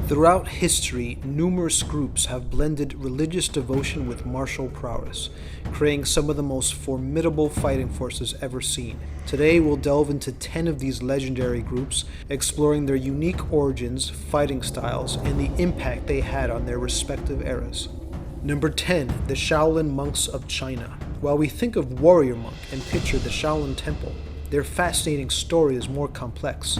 Throughout history, numerous groups have blended religious devotion with martial prowess, creating some of the most formidable fighting forces ever seen. Today, we'll delve into 10 of these legendary groups, exploring their unique origins, fighting styles, and the impact they had on their respective eras. Number 10. The Shaolin Monks of China. While we think of warrior monk and picture the Shaolin Temple, their fascinating story is more complex.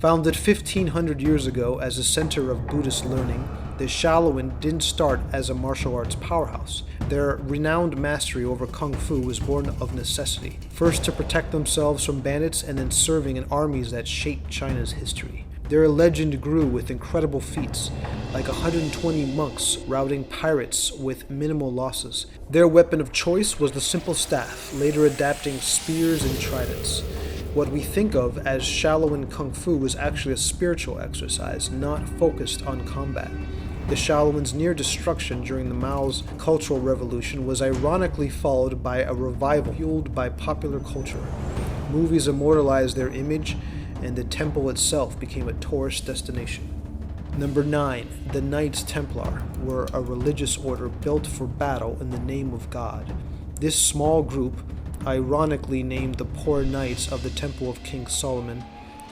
Founded 1500 years ago as a center of Buddhist learning, the Shaolin didn't start as a martial arts powerhouse. Their renowned mastery over Kung Fu was born of necessity, first to protect themselves from bandits and then serving in armies that shaped China's history. Their legend grew with incredible feats, like 120 monks routing pirates with minimal losses. Their weapon of choice was the simple staff, later adapting spears and tridents. What we think of as Shaolin Kung Fu was actually a spiritual exercise, not focused on combat. The Shaolin's near destruction during the Mao's Cultural Revolution was ironically followed by a revival fueled by popular culture. Movies immortalized their image, and the temple itself became a tourist destination. Number 9. The Knights Templar were a religious order built for battle in the name of God. This small group, ironically named the Poor Knights of the Temple of King Solomon,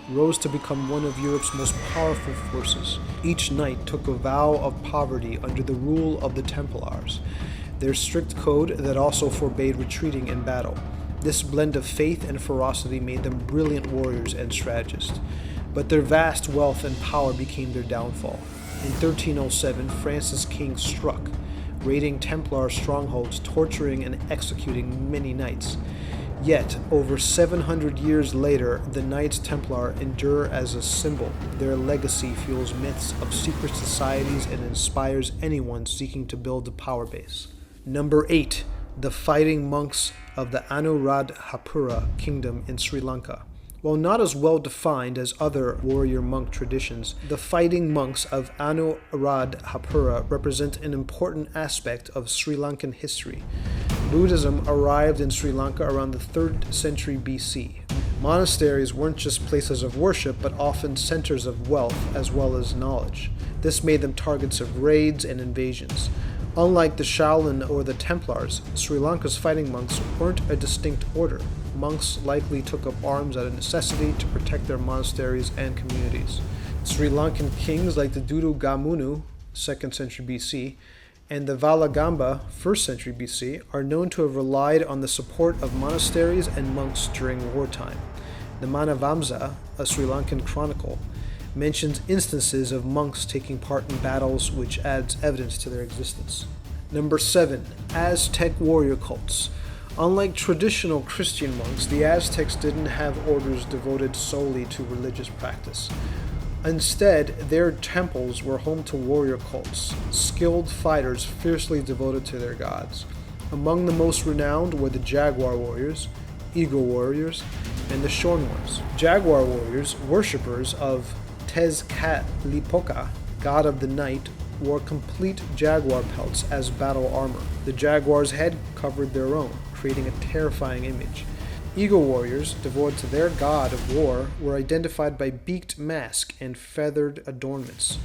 rose to become one of Europe's most powerful forces. Each knight took a vow of poverty under the rule of the Templars, their strict code that also forbade retreating in battle. This blend of faith and ferocity made them brilliant warriors and strategists, but their vast wealth and power became their downfall. In 1307, France's king struck, raiding Templar strongholds, torturing and executing many knights. Yet, over 700 years later, the Knights Templar endure as a symbol. Their legacy fuels myths of secret societies and inspires anyone seeking to build a power base. Number 8. The Fighting Monks of the Anuradhapura Kingdom in Sri Lanka. While not as well defined as other warrior monk traditions, the fighting monks of Anuradhapura represent an important aspect of Sri Lankan history. Buddhism arrived in Sri Lanka around the 3rd century BC. Monasteries weren't just places of worship, but often centers of wealth as well as knowledge. This made them targets of raids and invasions. Unlike the Shaolin or the Templars, Sri Lanka's fighting monks weren't a distinct order. Monks likely took up arms out of necessity to protect their monasteries and communities. Sri Lankan kings like the Dudu Gamunu, 2nd century BC, and the Valagamba, 1st century BC, are known to have relied on the support of monasteries and monks during wartime. The Manavamsa, a Sri Lankan chronicle, mentions instances of monks taking part in battles, which adds evidence to their existence. Number 7. Aztec warrior cults. Unlike traditional Christian monks, the Aztecs didn't have orders devoted solely to religious practice. Instead, their temples were home to warrior cults, skilled fighters fiercely devoted to their gods. Among the most renowned were the Jaguar warriors, Eagle warriors, and the Shorn ones. Jaguar warriors, worshippers of Tezcatlipoca, god of the night, wore complete jaguar pelts as battle armor. The jaguar's head covered their own, creating a terrifying image. Eagle warriors, devoted to their god of war, were identified by beaked mask and feathered adornments.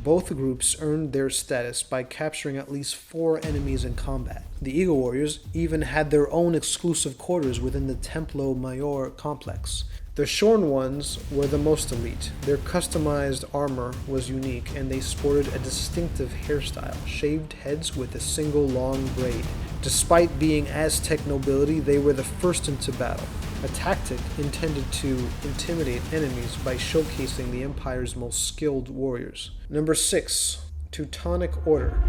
Both groups earned their status by capturing at least 4 enemies in combat. The Eagle warriors even had their own exclusive quarters within the Templo Mayor complex. The Shorn ones were the most elite. Their customized armor was unique, and they sported a distinctive hairstyle, shaved heads with a single long braid. Despite being Aztec nobility, they were the first into battle, a tactic intended to intimidate enemies by showcasing the empire's most skilled warriors. Number 6. Teutonic Order.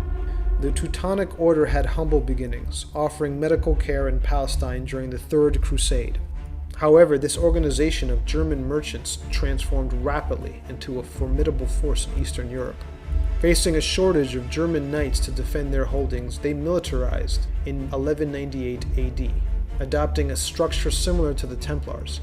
The Teutonic Order had humble beginnings, offering medical care in Palestine during the Third Crusade. However, this organization of German merchants transformed rapidly into a formidable force in Eastern Europe. Facing a shortage of German knights to defend their holdings, they militarized in 1198 AD, adopting a structure similar to the Templars.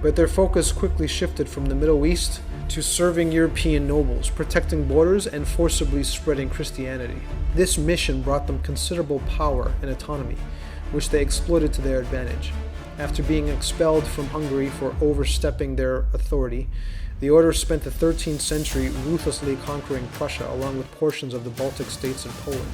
But their focus quickly shifted from the Middle East to serving European nobles, protecting borders, and forcibly spreading Christianity. This mission brought them considerable power and autonomy, which they exploited to their advantage. After being expelled from Hungary for overstepping their authority, The order spent the 13th century ruthlessly conquering Prussia along with portions of the Baltic states and Poland.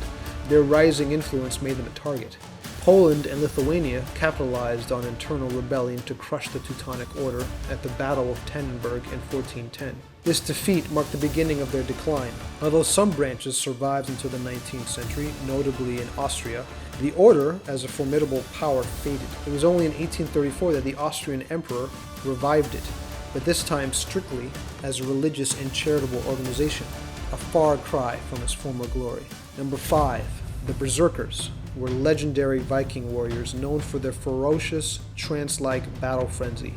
Their rising influence made them a target. Poland and Lithuania capitalized on internal rebellion to crush the Teutonic Order at the Battle of Tannenberg in 1410. This defeat marked the beginning of their decline. Although some branches survived until the 19th century, notably in Austria, the order, as a formidable power, faded. It was only in 1834 that the Austrian emperor revived it, but this time strictly as a religious and charitable organization, a far cry from its former glory. Number 5. The Berserkers were legendary Viking warriors known for their ferocious, trance-like battle frenzy.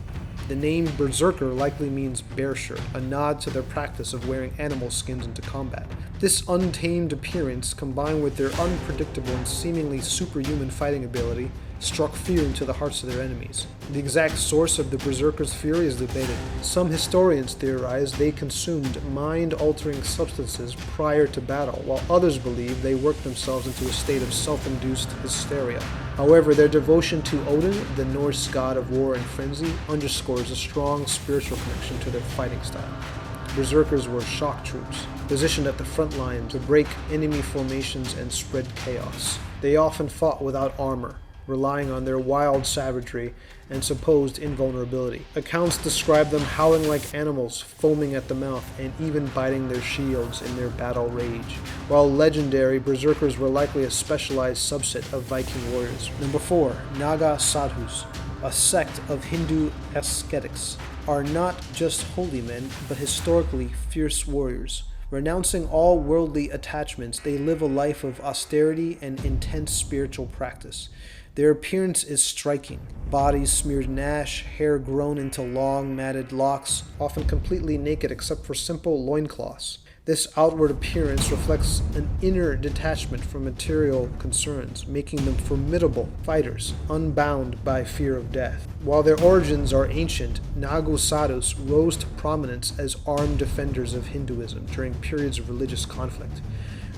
The name Berserker likely means bear shirt, a nod to their practice of wearing animal skins into combat. This untamed appearance, combined with their unpredictable and seemingly superhuman fighting ability, struck fear into the hearts of their enemies. The exact source of the Berserkers' fury is debated. Some historians theorize they consumed mind-altering substances prior to battle, while others believe they worked themselves into a state of self-induced hysteria. However, their devotion to Odin, the Norse god of war and frenzy, underscores a strong spiritual connection to their fighting style. Berserkers were shock troops, positioned at the front line to break enemy formations and spread chaos. They often fought without armor, relying on their wild savagery and supposed invulnerability. Accounts describe them howling like animals, foaming at the mouth, and even biting their shields in their battle rage. While legendary, berserkers were likely a specialized subset of Viking warriors. Number 4. Naga Sadhus, a sect of Hindu ascetics, are not just holy men, but historically fierce warriors. Renouncing all worldly attachments, they live a life of austerity and intense spiritual practice. Their appearance is striking. Bodies smeared in ash, hair grown into long, matted locks, often completely naked except for simple loincloths. This outward appearance reflects an inner detachment from material concerns, making them formidable fighters, unbound by fear of death. While their origins are ancient, Naga Sadhus rose to prominence as armed defenders of Hinduism during periods of religious conflict.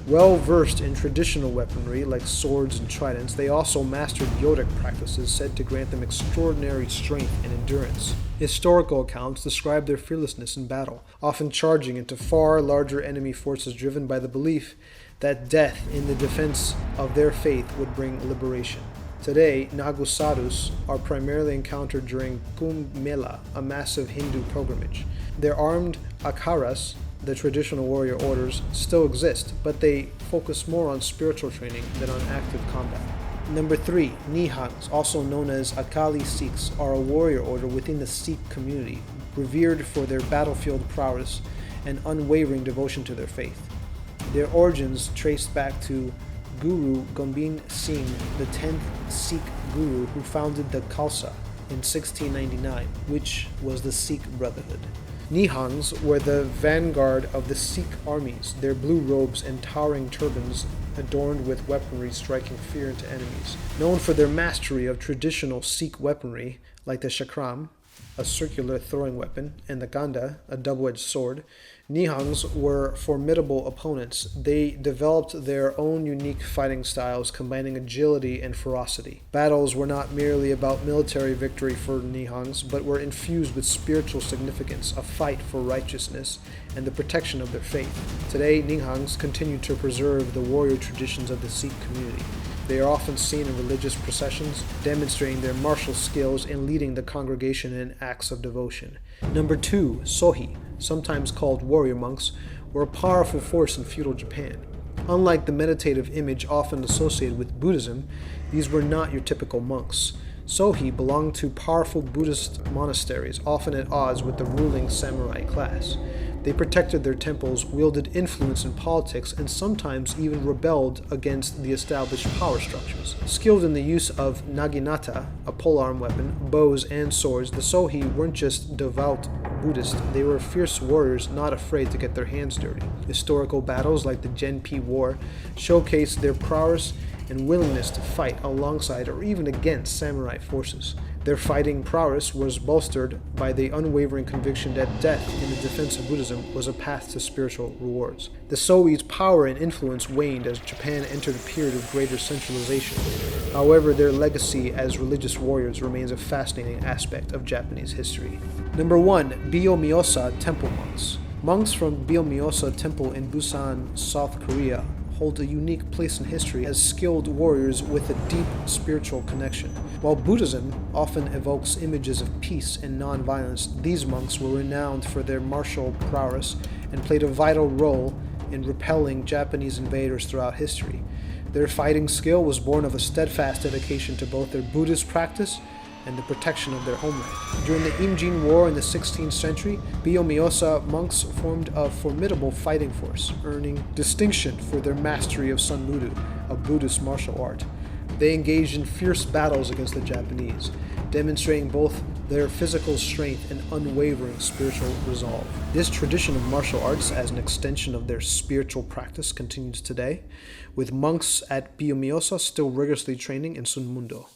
Well versed in traditional weaponry like swords and tridents, they also mastered yogic practices said to grant them extraordinary strength and endurance. Historical accounts describe their fearlessness in battle, often charging into far larger enemy forces driven by the belief that death in the defense of their faith would bring liberation. Today, Naga Sadhus are primarily encountered during Kumbh Mela, a massive Hindu pilgrimage. Their armed akharas, the traditional warrior orders, still exist, but they focus more on spiritual training than on active combat. Number 3. Nihangs, also known as Akali Sikhs, are a warrior order within the Sikh community, revered for their battlefield prowess and unwavering devotion to their faith. Their origins trace back to Guru Gobind Singh, the 10th Sikh Guru who founded the Khalsa in 1699, which was the Sikh Brotherhood. Nihangs were the vanguard of the Sikh armies, their blue robes and towering turbans adorned with weaponry striking fear into enemies. Known for their mastery of traditional Sikh weaponry, like the shakram, a circular throwing weapon, and the ganda, a double-edged sword, Nihangs were formidable opponents. They developed their own unique fighting styles, combining agility and ferocity. Battles were not merely about military victory for Nihangs, but were infused with spiritual significance, a fight for righteousness, and the protection of their faith. Today, Nihangs continue to preserve the warrior traditions of the Sikh community. They are often seen in religious processions, demonstrating their martial skills and leading the congregation in acts of devotion. Number 2. Sohei, sometimes called warrior monks, were a powerful force in feudal Japan. Unlike the meditative image often associated with Buddhism, these were not your typical monks. Sohei belonged to powerful Buddhist monasteries, often at odds with the ruling samurai class. They protected their temples, wielded influence in politics, and sometimes even rebelled against the established power structures. Skilled in the use of naginata, a polearm weapon, bows, and swords, the Sohei weren't just devout Buddhists, they were fierce warriors not afraid to get their hands dirty. Historical battles like the Genpei War showcased their prowess and willingness to fight alongside or even against samurai forces. Their fighting prowess was bolstered by the unwavering conviction that death in the defense of Buddhism was a path to spiritual rewards. The Sohei's power and influence waned as Japan entered a period of greater centralization. However, their legacy as religious warriors remains a fascinating aspect of Japanese history. Number 1. Beomeosa Temple monks. Monks from Beomeosa Temple in Busan, South Korea, hold a unique place in history as skilled warriors with a deep spiritual connection. While Buddhism often evokes images of peace and non-violence, these monks were renowned for their martial prowess and played a vital role in repelling Japanese invaders throughout history. Their fighting skill was born of a steadfast dedication to both their Buddhist practice and the protection of their homeland. During the Imjin War in the 16th century, Beomeosa monks formed a formidable fighting force, earning distinction for their mastery of Sun Mudu, a Buddhist martial art. They engaged in fierce battles against the Japanese, demonstrating both their physical strength and unwavering spiritual resolve. This tradition of martial arts as an extension of their spiritual practice continues today, with monks at Beomeosa still rigorously training in Sun Mundo.